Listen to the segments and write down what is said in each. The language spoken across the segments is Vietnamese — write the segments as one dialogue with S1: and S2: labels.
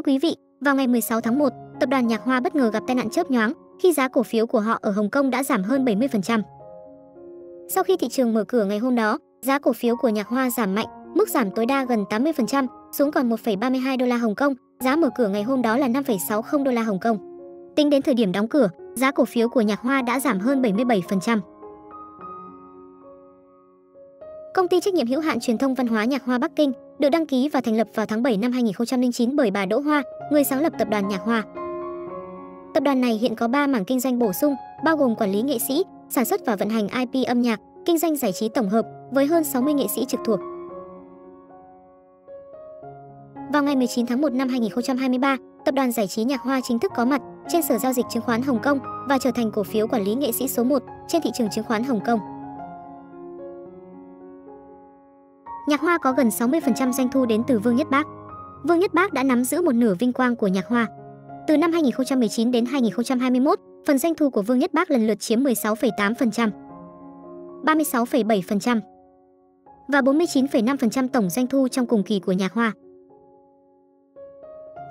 S1: Thưa quý vị, vào ngày 16 tháng 1, tập đoàn Nhạc Hoa bất ngờ gặp tai nạn chớp nhoáng khi giá cổ phiếu của họ ở Hồng Kông đã giảm hơn 70%. Sau khi thị trường mở cửa ngày hôm đó, giá cổ phiếu của Nhạc Hoa giảm mạnh, mức giảm tối đa gần 80% xuống còn 1,32 đô la Hồng Kông, giá mở cửa ngày hôm đó là 5,60 đô la Hồng Kông. Tính đến thời điểm đóng cửa, giá cổ phiếu của Nhạc Hoa đã giảm hơn 77%. Công ty trách nhiệm hữu hạn truyền thông văn hóa Nhạc Hoa Bắc Kinh được đăng ký và thành lập vào tháng 7 năm 2009 bởi bà Đỗ Hoa, người sáng lập tập đoàn Nhạc Hoa. Tập đoàn này hiện có 3 mảng kinh doanh bổ sung, bao gồm quản lý nghệ sĩ, sản xuất và vận hành IP âm nhạc, kinh doanh giải trí tổng hợp với hơn 60 nghệ sĩ trực thuộc. Vào ngày 19 tháng 1 năm 2023, tập đoàn giải trí Nhạc Hoa chính thức có mặt trên Sở giao dịch chứng khoán Hồng Kông và trở thành cổ phiếu quản lý nghệ sĩ số 1 trên thị trường chứng khoán Hồng Kông. Nhạc Hoa có gần 60% doanh thu đến từ Vương Nhất Bác. Vương Nhất Bác đã nắm giữ một nửa vinh quang của Nhạc Hoa. Từ năm 2019 đến 2021, phần doanh thu của Vương Nhất Bác lần lượt chiếm 16,8%, 36,7% và 49,5% tổng doanh thu trong cùng kỳ của Nhạc Hoa.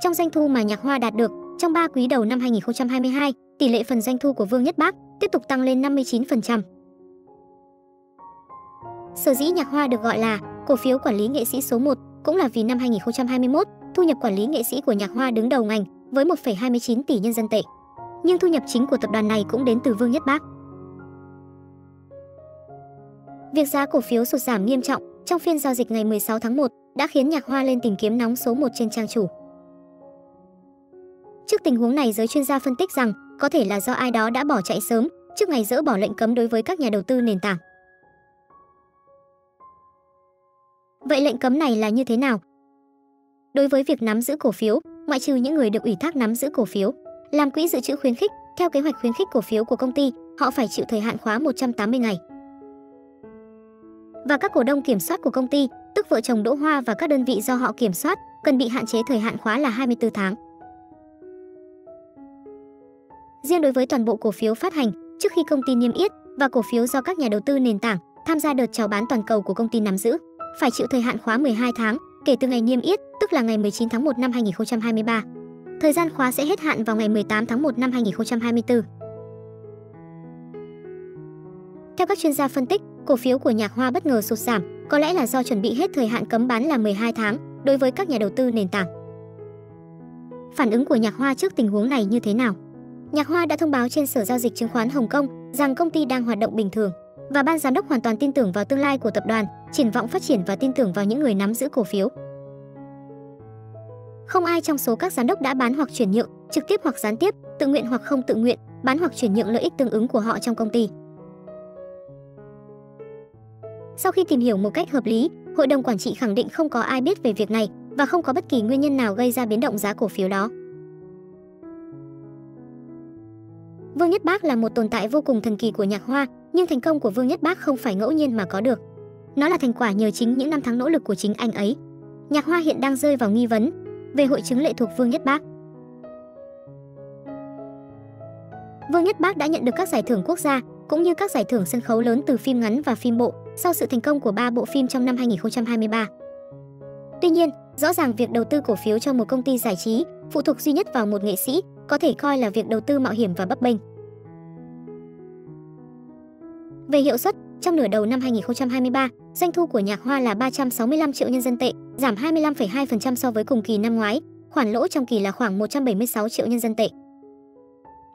S1: Trong doanh thu mà Nhạc Hoa đạt được trong 3 quý đầu năm 2022, tỷ lệ phần doanh thu của Vương Nhất Bác tiếp tục tăng lên 59%. Sở dĩ Nhạc Hoa được gọi là cổ phiếu quản lý nghệ sĩ số 1 cũng là vì năm 2021, thu nhập quản lý nghệ sĩ của Nhạc Hoa đứng đầu ngành với 1,29 tỷ nhân dân tệ. Nhưng thu nhập chính của tập đoàn này cũng đến từ Vương Nhất Bác. Việc giá cổ phiếu sụt giảm nghiêm trọng trong phiên giao dịch ngày 16 tháng 1 đã khiến Nhạc Hoa lên tìm kiếm nóng số 1 trên trang chủ. Trước tình huống này, giới chuyên gia phân tích rằng có thể là do ai đó đã bỏ chạy sớm trước ngày dỡ bỏ lệnh cấm đối với các nhà đầu tư nền tảng. Vậy lệnh cấm này là như thế nào? Đối với việc nắm giữ cổ phiếu, ngoại trừ những người được ủy thác nắm giữ cổ phiếu, làm quỹ dự trữ khuyến khích, theo kế hoạch khuyến khích cổ phiếu của công ty, họ phải chịu thời hạn khóa 180 ngày. Và các cổ đông kiểm soát của công ty, tức vợ chồng Đỗ Hoa và các đơn vị do họ kiểm soát, cần bị hạn chế thời hạn khóa là 24 tháng. Riêng đối với toàn bộ cổ phiếu phát hành trước khi công ty niêm yết và cổ phiếu do các nhà đầu tư nền tảng tham gia đợt chào bán toàn cầu của công ty nắm giữ, phải chịu thời hạn khóa 12 tháng kể từ ngày niêm yết, tức là ngày 19 tháng 1 năm 2023. Thời gian khóa sẽ hết hạn vào ngày 18 tháng 1 năm 2024. Theo các chuyên gia phân tích, cổ phiếu của Nhạc Hoa bất ngờ sụt giảm, có lẽ là do chuẩn bị hết thời hạn cấm bán là 12 tháng đối với các nhà đầu tư nền tảng. Phản ứng của Nhạc Hoa trước tình huống này như thế nào? Nhạc Hoa đã thông báo trên Sở giao dịch chứng khoán Hồng Kông rằng công ty đang hoạt động bình thường và ban giám đốc hoàn toàn tin tưởng vào tương lai của tập đoàn, triển vọng phát triển và tin tưởng vào những người nắm giữ cổ phiếu. Không ai trong số các giám đốc đã bán hoặc chuyển nhượng, trực tiếp hoặc gián tiếp, tự nguyện hoặc không tự nguyện, bán hoặc chuyển nhượng lợi ích tương ứng của họ trong công ty. Sau khi tìm hiểu một cách hợp lý, hội đồng quản trị khẳng định không có ai biết về việc này và không có bất kỳ nguyên nhân nào gây ra biến động giá cổ phiếu đó. Vương Nhất Bác là một tồn tại vô cùng thần kỳ của Nhạc Hoa, nhưng thành công của Vương Nhất Bác không phải ngẫu nhiên mà có được. Nó là thành quả nhờ chính những năm tháng nỗ lực của chính anh ấy. Nhạc Hoa hiện đang rơi vào nghi vấn về hội chứng lệ thuộc Vương Nhất Bác. Vương Nhất Bác đã nhận được các giải thưởng quốc gia cũng như các giải thưởng sân khấu lớn từ phim ngắn và phim bộ sau sự thành công của 3 bộ phim trong năm 2023. Tuy nhiên, rõ ràng việc đầu tư cổ phiếu cho một công ty giải trí phụ thuộc duy nhất vào một nghệ sĩ có thể coi là việc đầu tư mạo hiểm và bấp bênh. Về hiệu suất, trong nửa đầu năm 2023, doanh thu của Nhạc Hoa là 365 triệu nhân dân tệ, giảm 25,2% so với cùng kỳ năm ngoái, khoản lỗ trong kỳ là khoảng 176 triệu nhân dân tệ.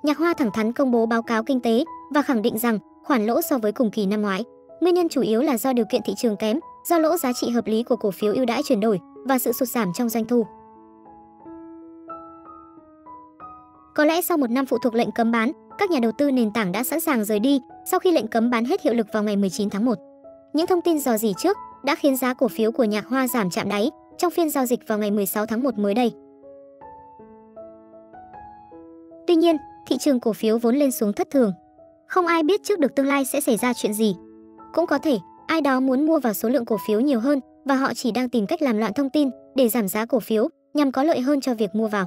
S1: Nhạc Hoa thẳng thắn công bố báo cáo kinh tế và khẳng định rằng khoản lỗ so với cùng kỳ năm ngoái, nguyên nhân chủ yếu là do điều kiện thị trường kém, do lỗ giá trị hợp lý của cổ phiếu ưu đãi chuyển đổi và sự sụt giảm trong doanh thu. Có lẽ sau một năm phụ thuộc lệnh cấm bán, các nhà đầu tư nền tảng đã sẵn sàng rời đi sau khi lệnh cấm bán hết hiệu lực vào ngày 19 tháng 1. Những thông tin rò rỉ trước đã khiến giá cổ phiếu của Nhạc Hoa giảm chạm đáy trong phiên giao dịch vào ngày 16 tháng 1 mới đây. Tuy nhiên, thị trường cổ phiếu vốn lên xuống thất thường. Không ai biết trước được tương lai sẽ xảy ra chuyện gì. Cũng có thể, ai đó muốn mua vào số lượng cổ phiếu nhiều hơn và họ chỉ đang tìm cách làm loạn thông tin để giảm giá cổ phiếu nhằm có lợi hơn cho việc mua vào.